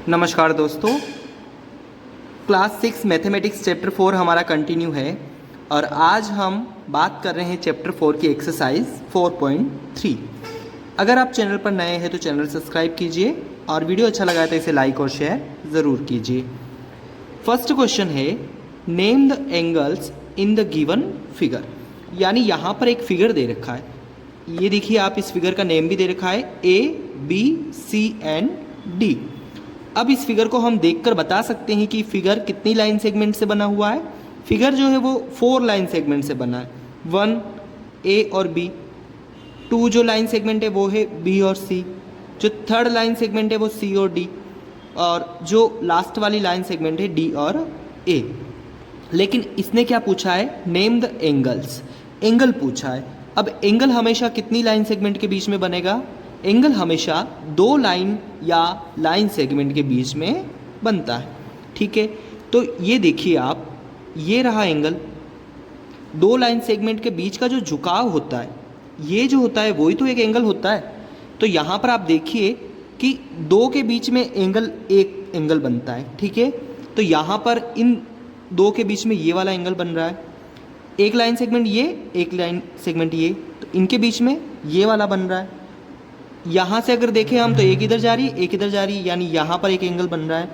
नमस्कार दोस्तों, class 6 mathematics chapter 4 हमारा कंटिन्यू है और आज हम बात कर रहे हैं चैप्टर 4 की एक्सरसाइज 4.3। अगर आप चैनल पर नए हैं तो चैनल सब्सक्राइब कीजिए और वीडियो अच्छा लगा तो इसे लाइक और शेयर ज़रूर कीजिए। फर्स्ट क्वेश्चन है, name the angles in the given figure. यानी यहाँ पर एक फिगर दे रखा है, ये देखिए आप, इस फिगर का नेम भी दे रखा है A, B, C and D। अब इस फिगर को हम देखकर बता सकते हैं कि फिगर कितनी लाइन सेगमेंट से बना हुआ है। फिगर जो है वो 4 लाइन सेगमेंट से बना है, 1 A और B, 2 जो लाइन सेगमेंट है वो है B और C, जो थर्ड लाइन सेगमेंट है वो C और D, और जो लास्ट वाली लाइन सेगमेंट है D और A। लेकिन इसने क्या पूछा है, नेम द एंगल्स, एंगल पूछा है। अब एंगल हमेशा कितनी लाइन सेगमेंट के बीच में बनेगा, एंगल हमेशा 2 लाइन या लाइन सेगमेंट के बीच में बनता है। ठीक है, तो ये देखिए आप, ये रहा एंगल, 2 लाइन सेगमेंट के बीच का जो झुकाव होता है, ये जो होता है वही तो एक एंगल होता है। तो यहाँ पर आप देखिए कि 2 के बीच में एंगल, एक एंगल बनता है। ठीक है, तो यहाँ पर इन 2 के बीच में ये वाला एंगल बन रहा है, एक लाइन सेगमेंट ये, एक लाइन सेगमेंट ये, तो इनके बीच में ये वाला बन रहा है। यहाँ से अगर देखें हम तो एक इधर जा रही है, एक इधर जा रही है, यानी यहाँ पर एक एंगल बन रहा है,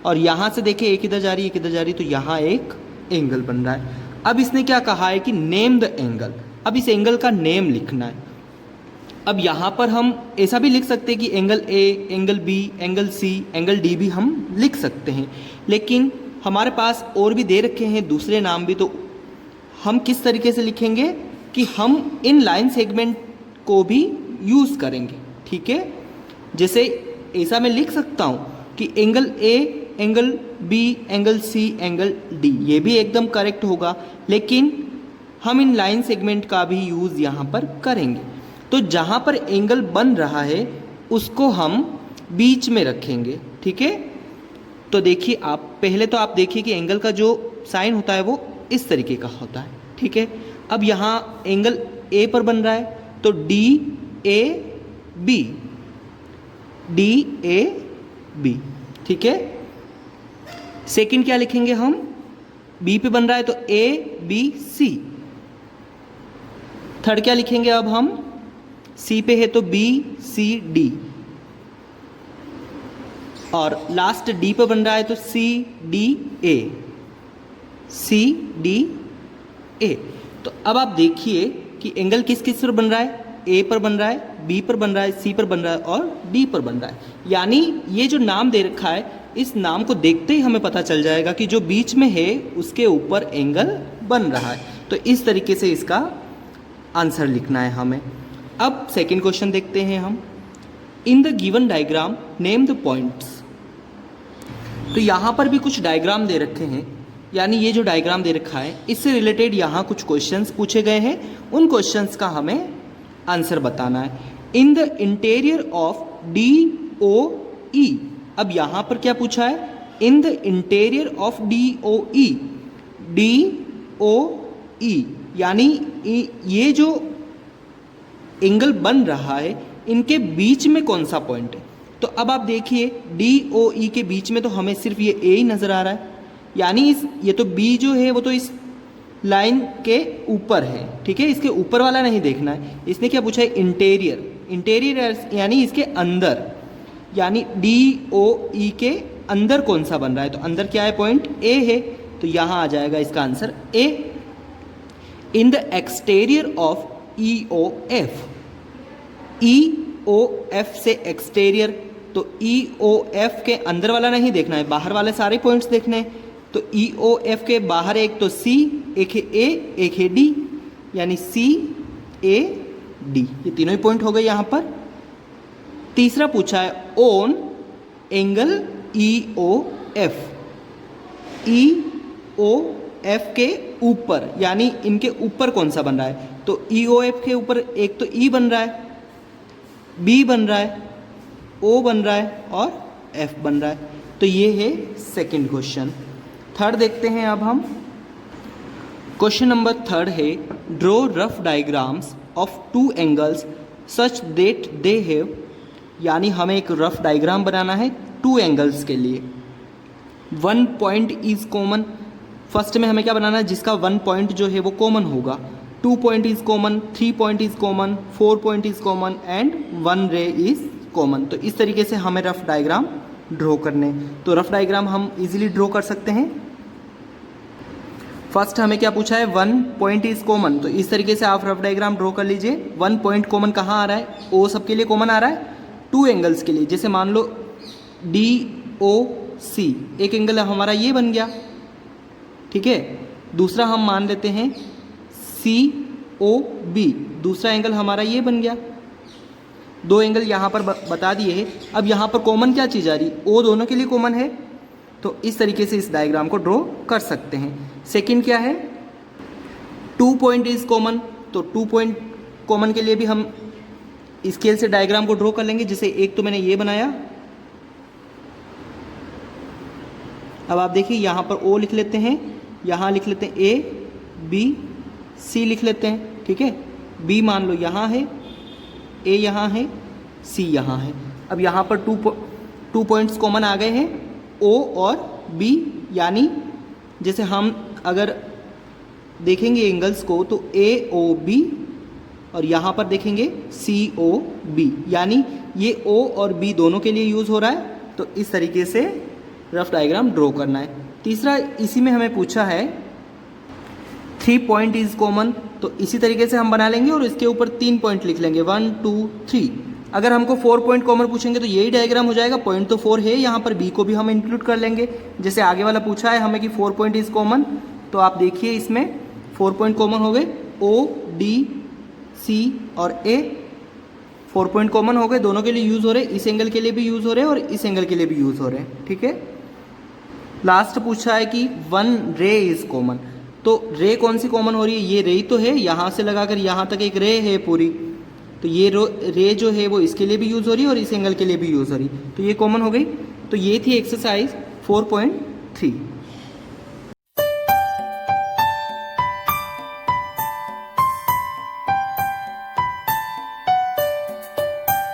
और यहाँ से देखें एक इधर जा रही है, एक इधर जा रही है, तो यहाँ एक एंगल बन रहा है। अब इसने क्या कहा है कि नेम द एंगल, अब इस एंगल का नेम लिखना है। अब यहाँ पर हम ऐसा भी लिख सकते हैं कि angle A, angle B, angle C, angle D भी हम लिख सकते हैं, लेकिन हमारे पास और भी दे रखे हैं दूसरे नाम भी, तो हम किस तरीके से लिखेंगे कि हम इन लाइन सेगमेंट को भी यूज़ करेंगे। ठीक है, जैसे ऐसा मैं लिख सकता हूँ कि angle A, angle B, angle C, angle D, ये भी एकदम करेक्ट होगा, लेकिन हम इन लाइन सेगमेंट का भी यूज़ यहाँ पर करेंगे। तो जहाँ पर एंगल बन रहा है उसको हम बीच में रखेंगे। ठीक है, तो देखिए आप, पहले तो आप देखिए कि एंगल का जो साइन होता है वो इस तरीके का होता है। ठीक है, अब यहाँ एंगल A पर बन रहा है तो DAB, DAB। ठीक है, सेकंड क्या लिखेंगे हम, B पे बन रहा है तो ABC। थर्ड क्या लिखेंगे अब हम, C पे है तो BCD, और लास्ट D पे बन रहा है तो CDA, CDA। तो अब आप देखिए कि एंगल किस किस पर बन रहा है, A पर बन रहा है, B पर बन रहा है, C पर बन रहा है और D पर बन रहा है। यानी ये जो नाम दे रखा है, इस नाम को देखते ही हमें पता चल जाएगा कि जो बीच में है उसके ऊपर एंगल बन रहा है। तो इस तरीके से इसका आंसर लिखना है हमें। अब सेकंड क्वेश्चन देखते हैं हम, in the given diagram name the points. तो यहाँ पर भी कुछ डायग्राम दे रखे हैं, यानी ये जो डायग्राम दे रखा है इससे रिलेटेड यहाँ कुछ क्वेश्चंस पूछे गए हैं, उन क्वेश्चंस का हमें आंसर बताना है। In the interior of DOE। अब यहाँ पर क्या पूछा है, in the interior of DOE, DOE यानी ये जो एंगल बन रहा है इनके बीच में कौन सा पॉइंट है। तो अब आप देखिए DOE के बीच में तो हमें सिर्फ ये A ही नज़र आ रहा है, यानी ये तो B जो है वो तो इस लाइन के ऊपर है। ठीक है, इसके ऊपर वाला नहीं देखना है। इसने क्या पूछा है, इंटीरियर, इंटीरियर यानी इसके अंदर, यानी DOE के अंदर कौन सा बन रहा है, तो अंदर क्या है, पॉइंट A है, तो यहाँ आ जाएगा इसका answer A। In the exterior of EOF, EOF से एक्सटीरियर, तो EOF के अंदर वाला नहीं देखना है, बाहर वाले सारे पॉइंट्स देखने हैं। तो EOF के बाहर एक तो C, एक है A, एक है D, यानी CAD, ये तीनों ही पॉइंट हो गए यहाँ पर। तीसरा पूछा है ऑन एंगल EOF, EOF के ऊपर, यानी इनके ऊपर कौन सा बन रहा है, तो EOF के ऊपर एक तो E बन रहा है, B बन रहा है, O बन रहा है और F बन रहा है। तो ये है सेकंड क्वेश्चन। थर्ड देखते हैं अब हम, क्वेश्चन नंबर थर्ड है, draw rough diagrams of 2 angles such that they have, यानी हमें एक रफ डायग्राम बनाना है टू एंगल्स के लिए 1 पॉइंट इज कॉमन। फर्स्ट में हमें क्या बनाना है, जिसका 1 पॉइंट जो है वो कॉमन होगा। 2 point is common, 3 point is common, 4 point is common and 1 रे इज कॉमन। तो इस तरीके से हमें रफ डायग्राम ड्रॉ करने। तो रफ डायग्राम हम इजीली ड्रॉ कर सकते हैं। फर्स्ट हमें क्या पूछा है, 1 पॉइंट इज कॉमन। तो इस तरीके से आप रफ डायग्राम ड्रॉ कर लीजिए। 1 पॉइंट कॉमन कहाँ आ रहा है, ओ सबके लिए कॉमन आ रहा है, 2 एंगल्स के लिए। जैसे मान लो DOC, एक एंगल हमारा ये बन गया, ठीक है। दूसरा हम मान लेते हैं COB, दूसरा एंगल हमारा ये बन गया। 2 एंगल यहाँ पर बता दिए हैं। अब यहाँ पर कॉमन क्या चीज़ आ रही, ओ दोनों के लिए कॉमन है। तो इस तरीके से इस डायग्राम को ड्रॉ कर सकते हैं। सेकंड क्या है, 2 पॉइंट इज कॉमन। तो 2 पॉइंट कॉमन के लिए भी हम स्केल से डायग्राम को ड्रॉ कर लेंगे। जैसे एक तो मैंने ये बनाया, अब आप देखिए यहाँ पर O लिख लेते हैं, यहाँ लिख लेते हैं A B C लिख लेते हैं, ठीक है। B मान लो यहाँ है, A यहाँ है, C यहाँ है। अब यहाँ पर 2 पॉइंट्स कॉमन आ गए हैं, O और B, यानी जैसे हम अगर देखेंगे एंगल्स को तो AOB और यहाँ पर देखेंगे COB, यानी ये O और B दोनों के लिए यूज़ हो रहा है। तो इस तरीके से रफ डायग्राम ड्रॉ करना है। तीसरा, इसी में हमें पूछा है 3 पॉइंट इज कॉमन। तो इसी तरीके से हम बना लेंगे और इसके ऊपर 3 पॉइंट लिख लेंगे, 1 2 3। अगर हमको 4 पॉइंट कॉमन पूछेंगे तो यही डायग्राम हो जाएगा। पॉइंट तो 4 है, यहाँ पर B को भी हम इंक्लूड कर लेंगे। जैसे आगे वाला पूछा है हमें कि 4 पॉइंट इज कॉमन, तो आप देखिए इसमें 4 पॉइंट कॉमन हो गए, O D C और A 4 पॉइंट कॉमन हो गए, दोनों के लिए यूज़ हो रहे हैं। इस एंगल के लिए भी यूज़ हो रहे हैं और इस एंगल के लिए भी यूज़ हो रहे हैं, ठीक है। लास्ट पूछा है कि 1 रे इज कॉमन। तो रे कौन सी कॉमन हो रही है, ये रे तो है, यहाँ से लगाकर यहाँ तक एक रे है पूरी। तो ये रे जो है वो इसके लिए भी यूज़ हो रही है और इस एंगल के लिए भी यूज़ हो रही है। तो ये कॉमन हो गई। तो ये थी एक्सरसाइज 4.3।